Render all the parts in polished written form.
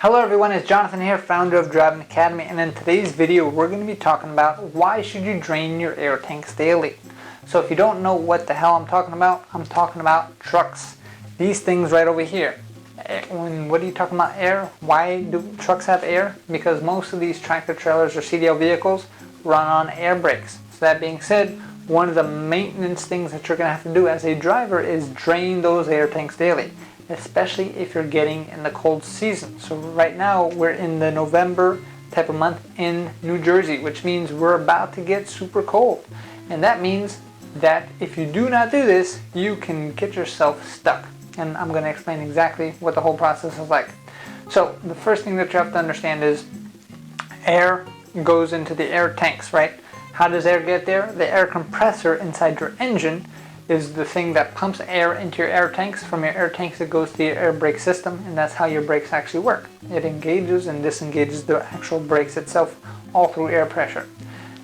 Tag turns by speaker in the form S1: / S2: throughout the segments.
S1: Hello everyone, it's Jonathan here, founder of Driving Academy, and in today's video we're going to be talking about why should you drain your air tanks daily. So if you don't know what the hell I'm talking about trucks. These things right over here. What are you talking about air? Why do trucks have air? Because most of these tractor trailers or CDL vehicles run on air brakes. So that being said, one of the maintenance things that you're going to have to do as a driver is drain those air tanks daily, especially if you're getting in the cold season. So right now we're in the November type of month in New Jersey, which means we're about to get super cold. And that means that if you do not do this, you can get yourself stuck. And I'm going to explain exactly what the whole process is like. So the first thing that you have to understand is air goes into the air tanks, right? How does air get there? The air compressor inside your engine is the thing that pumps air into your air tanks. From your air tanks it goes to your air brake system, and that's how your brakes actually work. It engages and disengages the actual brakes itself, all through air pressure.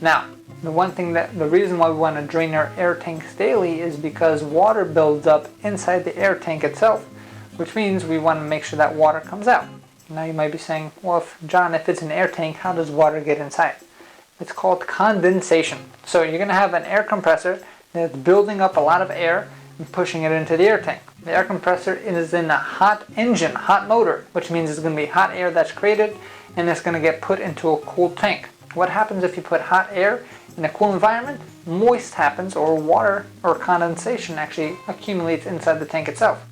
S1: Now, the reason why we want to drain our air tanks daily is because water builds up inside the air tank itself, which means we want to make sure that water comes out. Now you might be saying, well, if it's an air tank, how does water get inside? It's called condensation. So you're going to have an air compressor that's building up a lot of air and pushing it into the air tank. The air compressor is in a hot engine, hot motor, which means it's going to be hot air that's created and it's going to get put into a cool tank. What happens if you put hot air in a cool environment? Moist happens, or water or condensation actually accumulates inside the tank itself.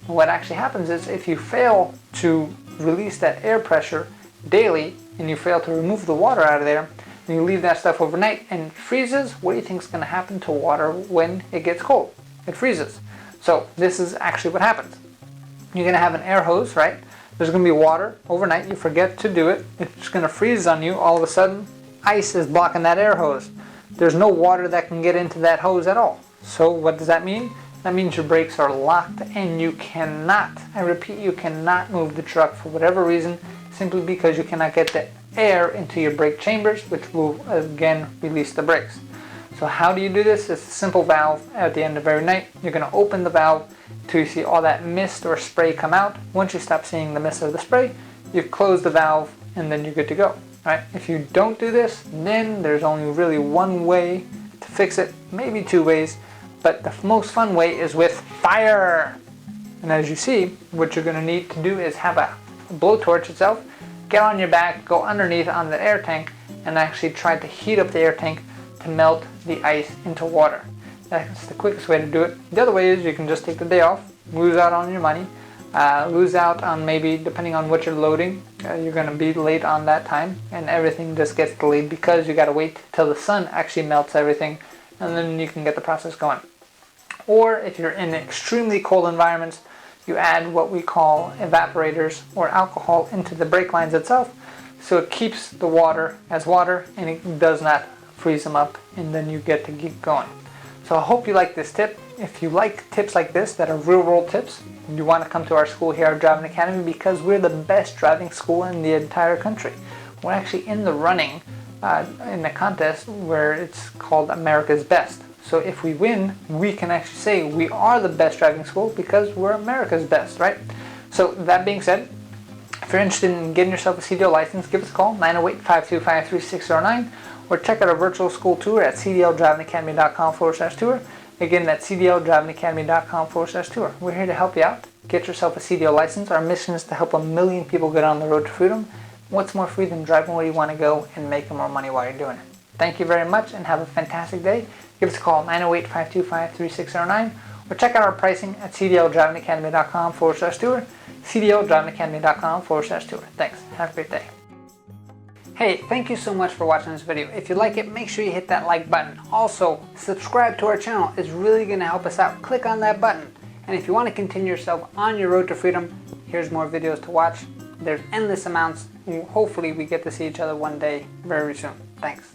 S1: And what actually happens is if you fail to release that air pressure daily and you fail to remove the water out of there, and you leave that stuff overnight and it freezes, what do you think is going to happen to water when it gets cold? It freezes. So this is actually what happens. You're going to have an air hose, right? There's going to be water overnight. You forget to do it. It's going to freeze on you. All of a sudden, ice is blocking that air hose. There's no water that can get into that hose at all. So what does that mean? That means your brakes are locked and you cannot, I repeat, you cannot move the truck for whatever reason, simply because you cannot get the air into your brake chambers, which will again release the brakes. So how do you do this? It's a simple valve at the end of every night. You're going to open the valve till you see all that mist or spray come out. Once you stop seeing the mist or the spray, you close the valve and then you're good to go. Right? If you don't do this, then there's only really one way to fix it, maybe two ways, but the most fun way is with fire. And as you see, what you're going to need to do is have a blowtorch itself, get on your back, go underneath on the air tank, and actually try to heat up the air tank to melt the ice into water. That's the quickest way to do it. The other way is you can just take the day off, lose out on your money, lose out on maybe, depending on what you're loading, you're going to be late on that time, and everything just gets delayed because you got to wait till the sun actually melts everything, and then you can get the process going. Or if you're in extremely cold environments, you add what we call evaporators or alcohol into the brake lines itself, so it keeps the water as water and it does not freeze them up, and then you get to keep going. So I hope you like this tip. If you like tips like this that are real world tips, you want to come to our school here at Driving Academy, because we're the best driving school in the entire country. We're actually in the running in the contest where it's called America's Best. So if we win, we can actually say we are the best driving school because we're America's best, right? So that being said, if you're interested in getting yourself a CDL license, give us a call, 908-525-3609, or check out our virtual school tour at cdldrivingacademy.com/tour. Again, that's cdldrivingacademy.com/tour. We're here to help you out. Get yourself a CDL license. Our mission is to help 1 million people get on the road to freedom. What's more free than driving where you want to go and making more money while you're doing it? Thank you very much and have a fantastic day. Give us a call, 908-525-3609, or check out our pricing at cdldrivingacademy.com/tour, cdldrivingacademy.com/tour. Thanks. Have a great day. Hey, thank you so much for watching this video. If you like it, make sure you hit that like button. Also, subscribe to our channel. It's really going to help us out. Click on that button. And if you want to continue yourself on your road to freedom, here's more videos to watch. There's endless amounts. Hopefully we get to see each other one day very soon. Thanks.